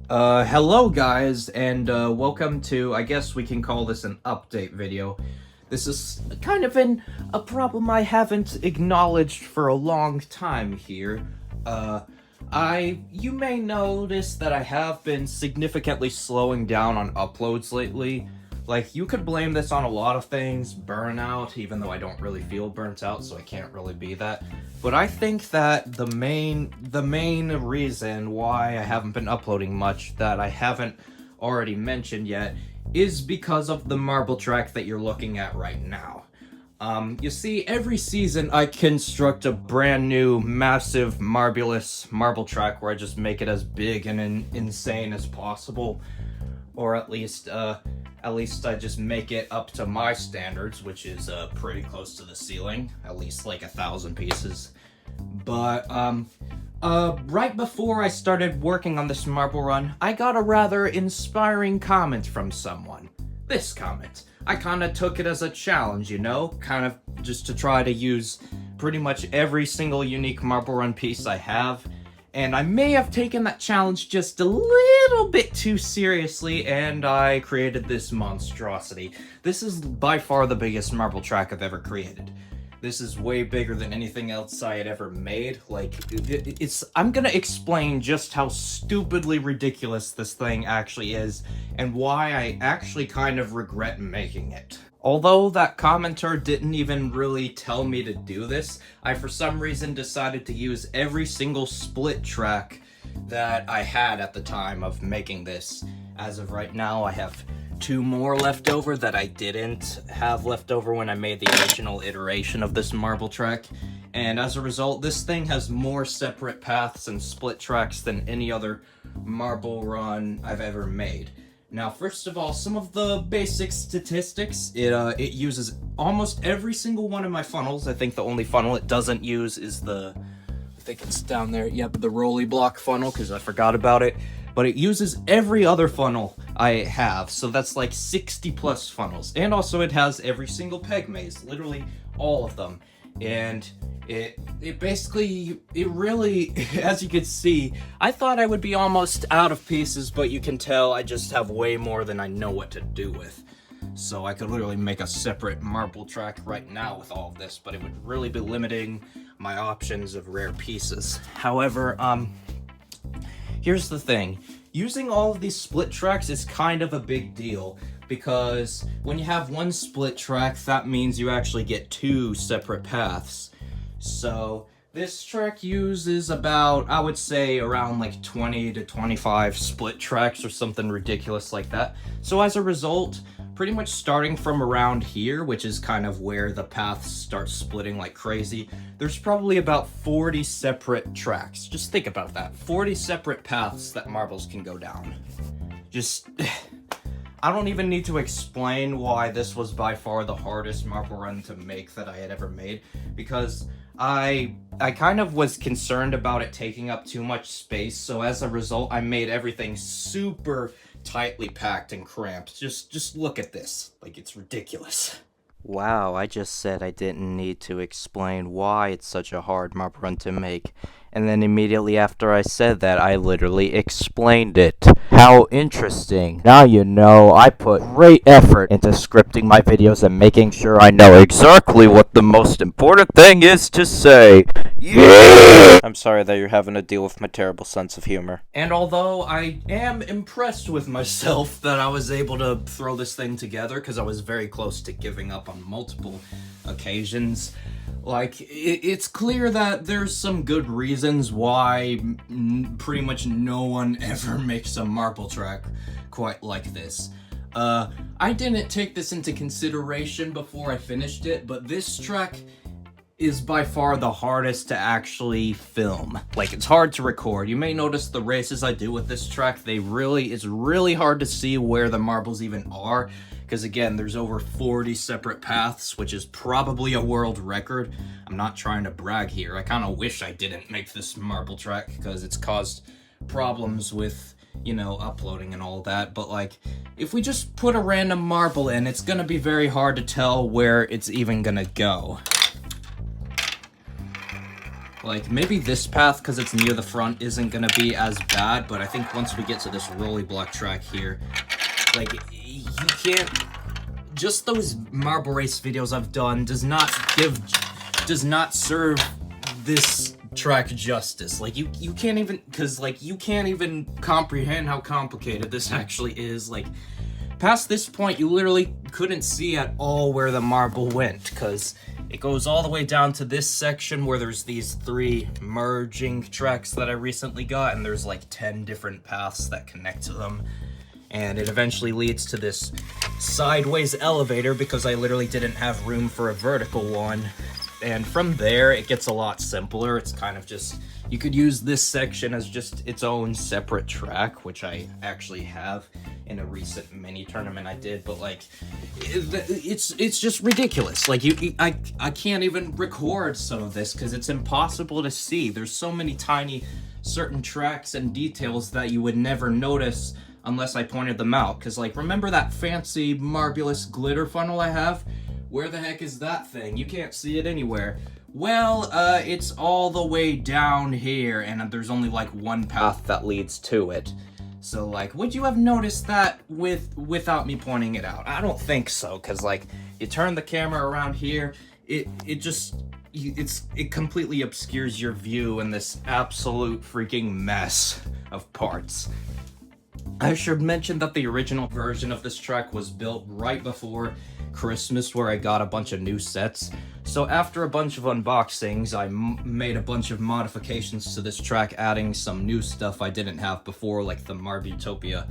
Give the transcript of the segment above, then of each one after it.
Hello guys, and welcome to, I guess we can call this an update video. This is kind of a problem I haven't acknowledged for a long time here. You may notice that I have been significantly slowing down on uploads lately. Like, you could blame this on a lot of things, burnout, even though I don't really feel burnt out, so I can't really be that. But I think that the main reason why I haven't been uploading much that I haven't already mentioned yet is because of the marble track that you're looking at right now. You see, every season I construct a brand new, massive, marble track where I just make it as big and insane as possible. Or at least I just make it up to my standards, which is pretty close to the ceiling, at least like 1,000 pieces. But right before I started working on this marble run, I got a rather inspiring comment from someone. This comment. I kind of took it as a challenge, you know, kind of just to try to use pretty much every single unique marble run piece I have. And I may have taken that challenge just a little bit too seriously, and I created this monstrosity. This is by far the biggest marble track I've ever created. This is way bigger than anything else I had ever made. Like, I'm gonna explain just how stupidly ridiculous this thing actually is, and why I actually kind of regret making it. Although that commenter didn't even really tell me to do this, I for some reason decided to use every single split track that I had at the time of making this. As of right now, I have 2 more left over that I didn't have left over when I made the original iteration of this marble track. And as a result, this thing has more separate paths and split tracks than any other marble run I've ever made. Now, first of all, some of the basic statistics. It uses almost every single one of my funnels. I think the only funnel it doesn't use is I think it's down there, yep, the rolly block funnel, because I forgot about it. But it uses every other funnel I have, so that's like 60 plus funnels. And also it has every single peg maze, literally all of them. And it really, as you can see, I thought I would be almost out of pieces, but you can tell I just have way more than I know what to do with. So I could literally make a separate marble track right now with all of this, but it would really be limiting my options of rare pieces. However, here's the thing. Using all of these split tracks is kind of a big deal, because when you have one split track, that means you actually get 2 separate paths. So this track uses about, I would say, around like 20 to 25 split tracks or something ridiculous like that. So as a result, pretty much starting from around here, which is kind of where the paths start splitting like crazy, there's probably about 40 separate tracks. Just think about that. 40 separate paths that marbles can go down. Just... I don't even need to explain why this was by far the hardest marble run to make that I had ever made, because I kind of was concerned about it taking up too much space, so as a result, I made everything super tightly packed and cramped. Just look at this. Like, it's ridiculous. Wow, I just said I didn't need to explain why it's such a hard marble run to make. And then immediately after I said that, I literally explained it. How interesting. Now you know I put great effort into scripting my videos and making sure I know exactly what the most important thing is to say. Yeah! I'm sorry that you're having to deal with my terrible sense of humor. And although I am impressed with myself that I was able to throw this thing together, because I was very close to giving up on multiple occasions, like, it's clear that there's some good reasons why pretty much no one ever makes a marble track quite like this. I didn't take this into consideration before I finished it, but this track is by far the hardest to actually film. Like, it's hard to record. You may notice the races I do with this track, it's really hard to see where the marbles even are, because again, there's over 40 separate paths, which is probably a world record. I'm not trying to brag here. I kind of wish I didn't make this marble track, because it's caused problems with, you know, uploading and all that. But like, if we just put a random marble in, it's gonna be very hard to tell where it's even gonna go. Like, maybe this path, because it's near the front, isn't gonna be as bad, but I think once we get to this rolly block track here, like, you can't... Just those marble race videos I've done does not serve this track justice. Like, you can't even... Because, like, you can't even comprehend how complicated this actually is. Like, past this point, you literally couldn't see at all where the marble went, because... It goes all the way down to this section where there's these 3 merging tracks that I recently got, and there's like 10 different paths that connect to them. And it eventually leads to this sideways elevator because I literally didn't have room for a vertical one. And from there, it gets a lot simpler. It's kind of just, you could use this section as just its own separate track, which I actually have in a recent mini tournament I did, but like, it's just ridiculous. Like, I can't even record some of this because it's impossible to see. There's so many tiny certain tracks and details that you would never notice unless I pointed them out. Because, like, remember that fancy Marbulous glitter funnel I have? Where the heck is that thing? You can't see it anywhere. Well, it's all the way down here, and there's only like one path that leads to it. So, like, would you have noticed that without me pointing it out? I don't think so, because, like, you turn the camera around here, it completely obscures your view in this absolute freaking mess of parts. I should mention that the original version of this track was built right before Christmas, where I got a bunch of new sets. So after a bunch of unboxings, I made a bunch of modifications to this track, adding some new stuff I didn't have before, like the Marbutopia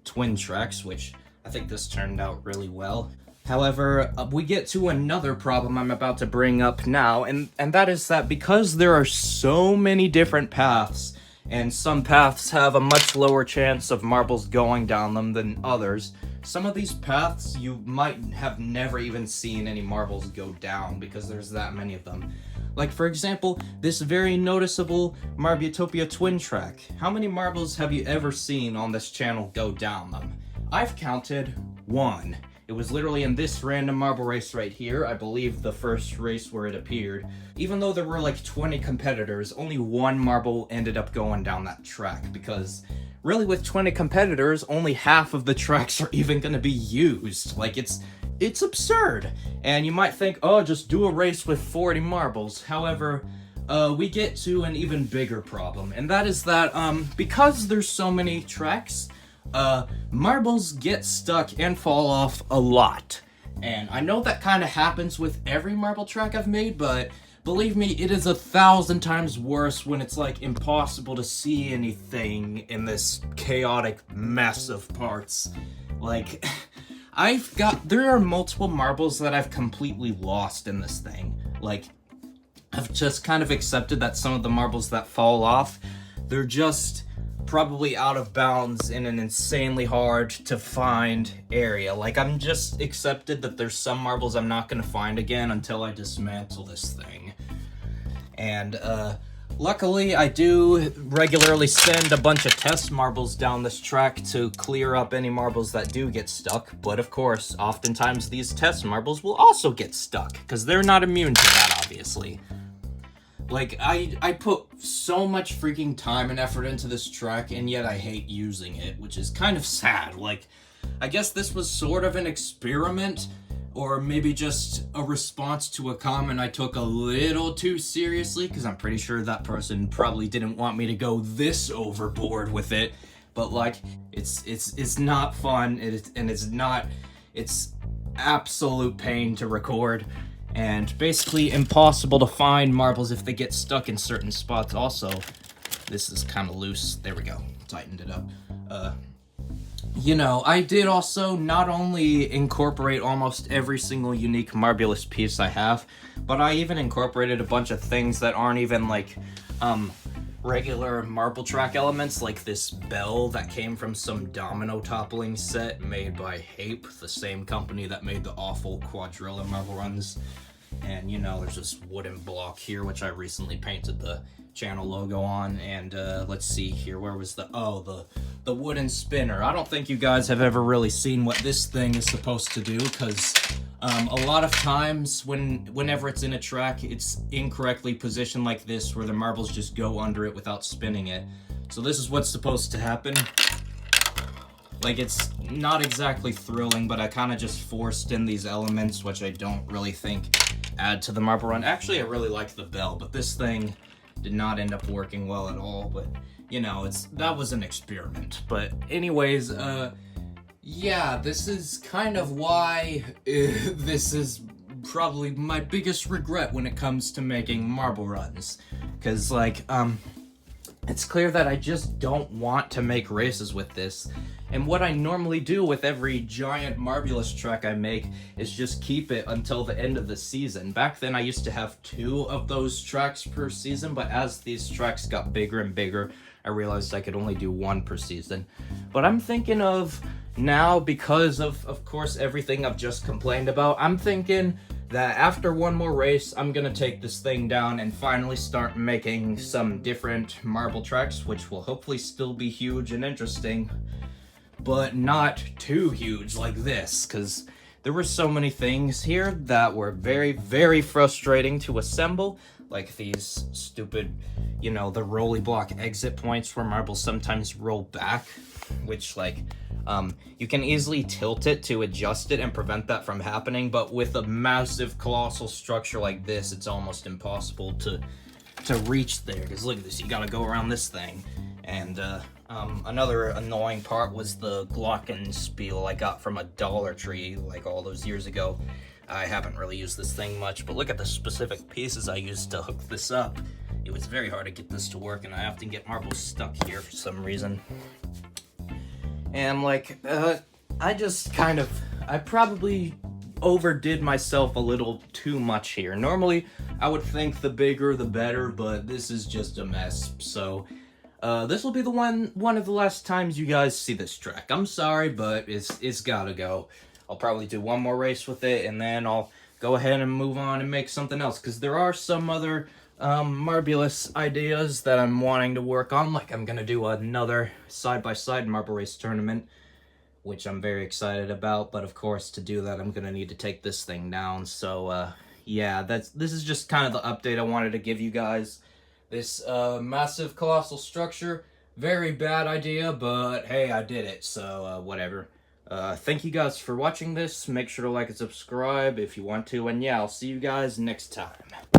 twin tracks, which I think this turned out really well. However, we get to another problem I'm about to bring up now, and that is that because there are so many different paths, and some paths have a much lower chance of marbles going down them than others, some of these paths you might have never even seen any marbles go down because there's that many of them. Like, for example, this very noticeable Marbutopia twin track. How many marbles have you ever seen on this channel go down them? I've counted 1. It was literally in this random marble race right here, I believe the first race where it appeared. Even though there were like 20 competitors, only 1 marble ended up going down that track, because really with 20 competitors, only half of the tracks are even going to be used. Like, it's absurd. And you might think, oh, just do a race with 40 marbles. However, we get to an even bigger problem, and that is that because there's so many tracks, marbles get stuck and fall off a lot. And I know that kind of happens with every marble track I've made, but believe me, it is 1,000 times worse when it's like impossible to see anything in this chaotic mess of parts. Like, there are multiple marbles that I've completely lost in this thing. Like, I've just kind of accepted that some of the marbles that fall off, they're just probably out of bounds in an insanely hard to find area. Like, I'm just accepted that there's some marbles I'm not gonna find again until I dismantle this thing. And luckily I do regularly send a bunch of test marbles down this track to clear up any marbles that do get stuck, but of course oftentimes these test marbles will also get stuck because they're not immune to that, obviously. Like, I put so much freaking time and effort into this track, and yet I hate using it, which is kind of sad. Like, I guess this was sort of an experiment, or maybe just a response to a comment I took a little too seriously, because I'm pretty sure that person probably didn't want me to go this overboard with it. But, like, it's not fun, it's absolute pain to record. And basically impossible to find marbles if they get stuck in certain spots. Also, this is kind of loose. There we go. Tightened it up. You know, I did also not only incorporate almost every single unique Marbulous piece I have, but I even incorporated a bunch of things that aren't even like, regular marble track elements, like this bell that came from some domino toppling set made by Hape, the same company that made the awful Quadrilla marble runs. And, you know, there's this wooden block here, which I recently painted the channel logo on. And let's see here, where was the wooden spinner. I don't think you guys have ever really seen what this thing is supposed to do, because A lot of times whenever it's in a track, it's incorrectly positioned like this, where the marbles just go under it without spinning it. So this is what's supposed to happen. Like, it's not exactly thrilling, but I kind of just forced in these elements, which I don't really think add to the marble run. Actually, I really like the bell, but this thing did not end up working well at all. But, you know, that was an experiment. But anyways, yeah, this is kind of why this is probably my biggest regret when it comes to making marble runs. Because, like, it's clear that I just don't want to make races with this. And what I normally do with every giant Marbulous track I make is just keep it until the end of the season. Back then I used to have 2 of those tracks per season, but as these tracks got bigger and bigger, I realized I could only do 1 per season. But I'm thinking of now, because of course everything I've just complained about, I'm thinking that after 1 more race, I'm gonna take this thing down and finally start making some different marble tracks, which will hopefully still be huge and interesting, but not too huge like this, because there were so many things here that were very, very frustrating to assemble, like these stupid, you know, the rolly block exit points where marbles sometimes roll back, which, like, you can easily tilt it to adjust it and prevent that from happening, but with a massive colossal structure like this, it's almost impossible to reach there, because look at this, you gotta go around this thing. And another annoying part was the glockenspiel I got from a Dollar Tree like all those years ago. I haven't really used this thing much, but look at the specific pieces I used to hook this up. It was very hard to get this to work, and I often get marbles stuck here for some reason. And, like, I probably overdid myself a little too much here. Normally, I would think the bigger the better, but this is just a mess. So, this will be one of the last times you guys see this track. I'm sorry, but it's gotta go. I'll probably do 1 more race with it, and then I'll go ahead and move on and make something else, because there are some other Marbulous ideas that I'm wanting to work on. Like, I'm gonna do another side-by-side marble race tournament, which I'm very excited about, but of course to do that I'm gonna need to take this thing down. So yeah, this is just kind of the update I wanted to give you guys. This massive colossal structure, very bad idea, but hey, I did it, so whatever. Thank you guys for watching this. Make sure to like and subscribe if you want to, and yeah, I'll see you guys next time.